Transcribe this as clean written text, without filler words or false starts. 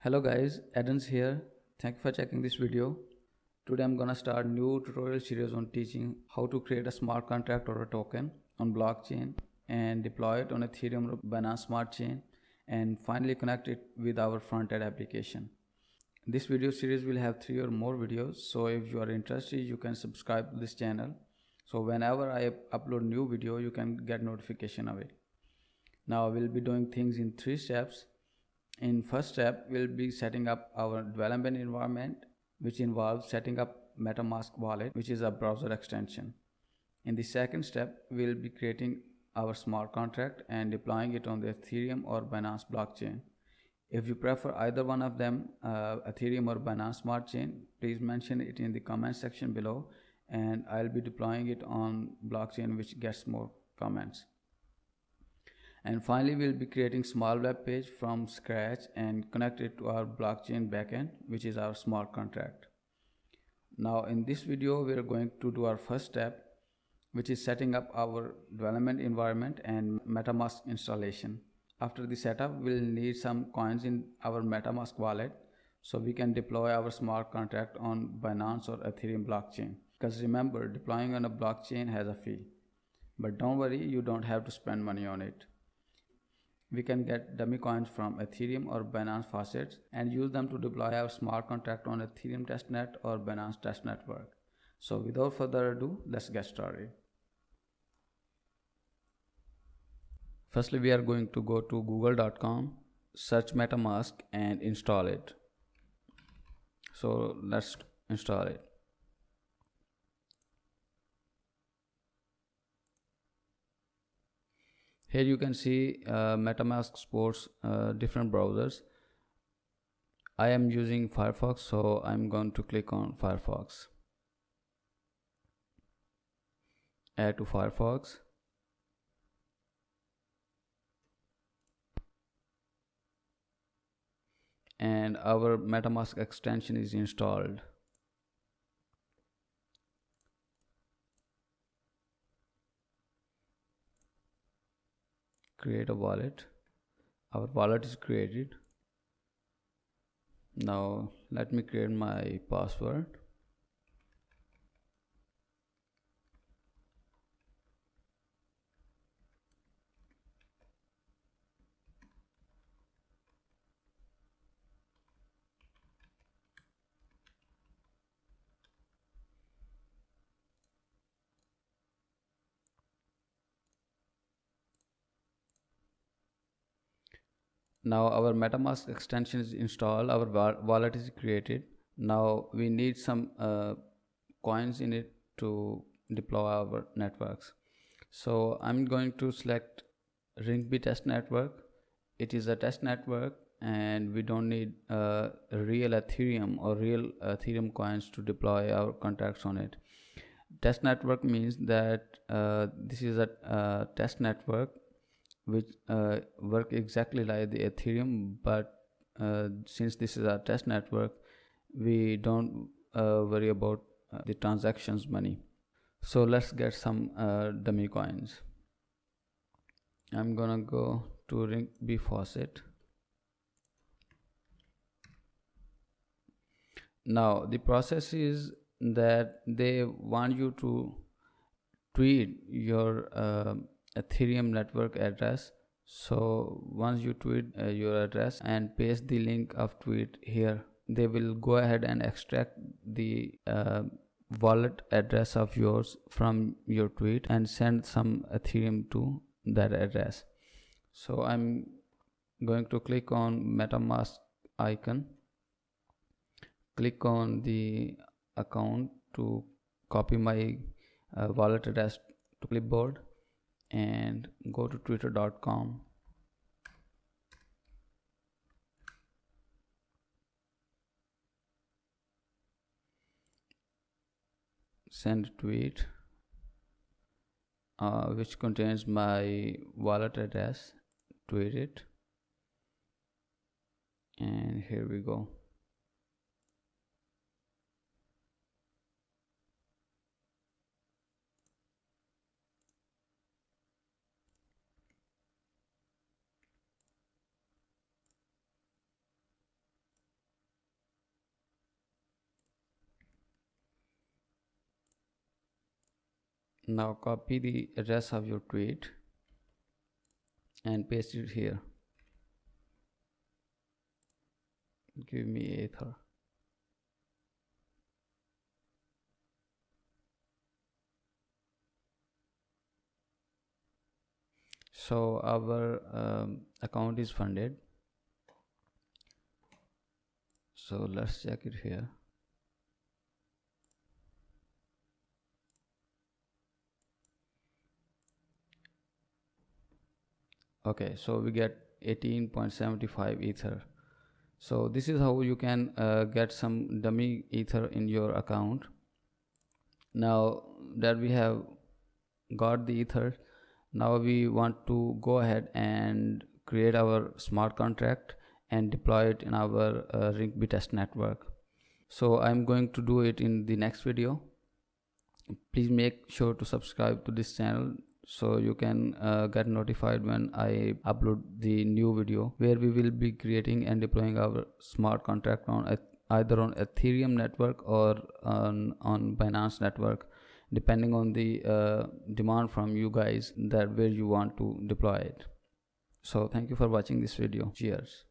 Hello guys, Adams here. Thank you for checking this video. Today I'm gonna start new tutorial series on teaching how to create a smart contract or a token on blockchain and deploy it on Ethereum or Binance Smart Chain and finally connect it with our front-end application. This video series will have 3 or more videos, so if you are interested you can subscribe to this channel. So whenever I upload new video you can get notification of it. Now we'll be doing things in 3 steps. In first step, we'll be setting up our development environment, which involves setting up Metamask wallet, which is a browser extension. In the second step, we'll be creating our smart contract and deploying it on the Ethereum or Binance blockchain. If you prefer either one of them, Ethereum or Binance Smart Chain, please mention it in the comment section below and I'll be deploying it on blockchain which gets more comments. And finally, we'll be creating small web page from scratch and connect it to our blockchain backend, which is our smart contract. Now in this video, we are going to do our first step, which is setting up our development environment and MetaMask installation. After the setup, we'll need some coins in our MetaMask wallet so we can deploy our smart contract on Binance or Ethereum blockchain. Because remember, deploying on a blockchain has a fee. But don't worry, you don't have to spend money on it. We can get dummy coins from Ethereum or Binance faucets and use them to deploy our smart contract on Ethereum testnet or Binance test network. So without further ado, let's get started. Firstly, we are going to go to google.com, search MetaMask and install it. So let's install it. Here you can see MetaMask supports different browsers. I am using Firefox, so I'm going to click on Firefox. Add to Firefox. And our MetaMask extension is installed. Create a wallet. Our wallet is created. Now let me create my password. Now our MetaMask extension is installed, our wallet is created. Now we need some coins in it to deploy our networks. So I'm going to select Ringby test network. It is a test network and we don't need real Ethereum or real Ethereum coins to deploy our contracts on it. Test network means that this is a test network which work exactly like the Ethereum, but since this is a test network, we don't worry about the transactions money. So let's get some dummy coins. I'm gonna go to Ringby faucet. Now the process is that they want you to tweet your Ethereum network address. So once you tweet your address and paste the link of tweet here, they will go ahead and extract the wallet address of yours from your tweet and send some Ethereum to that address. So I'm going to click on MetaMask icon, click on the account to copy my wallet address to clipboard and go to twitter.com. Send a tweet which contains my wallet address. Tweet it, and here we go. Now copy the address of your tweet and paste it here. Give me Ether. So our account is funded. So let's check it here. Okay, so we get 18.75 Ether. So this is how you can get some dummy Ether in your account. Now that we have got the Ether, now we want to go ahead and create our smart contract and deploy it in our Ring test network. So I'm going to do it in the next video. Please make sure to subscribe to this channel so you can get notified when I upload the new video, where we will be creating and deploying our smart contract on either on Ethereum network or on Binance network, depending on the demand from you guys that where you want to deploy it. So thank you for watching this video. Cheers.